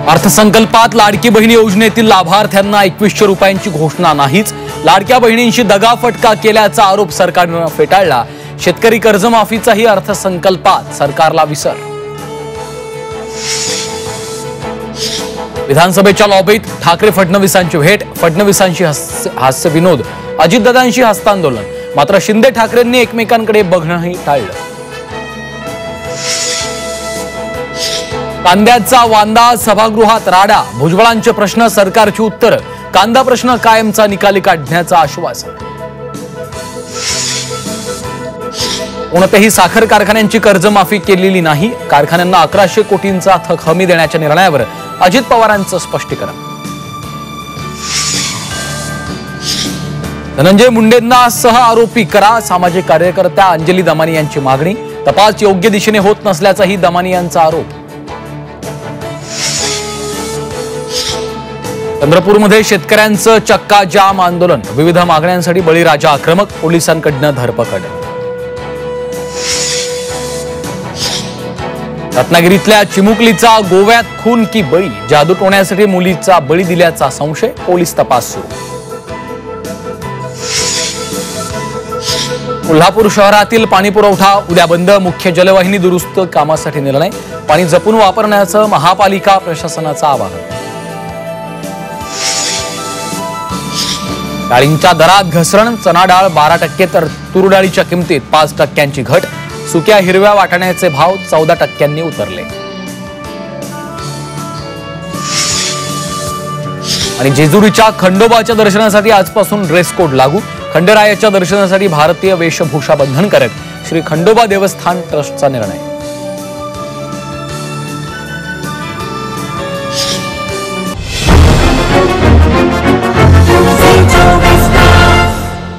अर्थसंकल्पात लाडकी बहीण योजनेतील लाभार्थ्यांना 2100 रुपयांची घोषणा नाहीच। लाडक्या बहिणींशी दगाफटका केल्याचा आरोप सरकारने फेटाळला। शेतकरी कर्जमाफीचाही अर्थसंकल्पात सरकारला विसर। विधानसभेच्या लॉबीत ठाकरे फडणवीसांची भेट, फडणवीसांशी हास्य विनोद, अजितदादांशी हस्तांदोलन। मात्र शिंदे ठाकरेंनी एकमेकांकडे बघणंही टाळलं। कांद्याचा वांदा, सभागृहात राडा, भुजबळांचे प्रश्न सरकारची उत्तर, कांदा प्रश्न कायमचा निकाली काढण्याचं आश्वासन। कोणत्याही साखर कारखान्यांची कर्जमाफी केलेली नाही, कारखान्यांना 1100 कोटींचा थक हमी देण्याच्या निर्णयावर अजित पवारांचं स्पष्टीकरण। धनंजय मुंडेंना सह आरोपी करा, सामाजिक कार्यकर्त्या अंजली दमानी यांची मागणी। तपास योग्य दिशेने होत नसल्याचाही दमानी यांचा आरोप। चंद्रपूरमध्ये शेतकऱ्यांचं चक्का जाम आंदोलन, विविध मागण्यांसाठी बळीराजा आक्रमक, पोलिसांकडून धरपकड। रत्नागिरीतल्या चिमुकलीचा गोव्यात खून की बळी, जादू टोण्यासाठी मुलीचा बळी दिल्याचा संशय, पोलीस तपास सुरू। कोल्हापूर शहरातील पाणी पुरवठा उद्या बंद, मुख्य जलवाहिनी दुरुस्त कामासाठी निर्णय, पाणी जपून वापरण्याचं महापालिका प्रशासनाचं आवाहन। डाळींच्या दरात घसरण, चणा डाळ 12% तर तूर डाळीच्या किमतीत 5% घट, सुक्या हिरव्या वाटाण्याचे भाव 14% उतरले। आणि जेजुरीच्या खंडोबाच्या दर्शनासाठी आजपासून ड्रेस कोड लागू, खंडरायाच्या दर्शनासाठी भारतीय वेशभूषा बंधनकारक, श्री खंडोबा देवस्थान ट्रस्टचा निर्णय।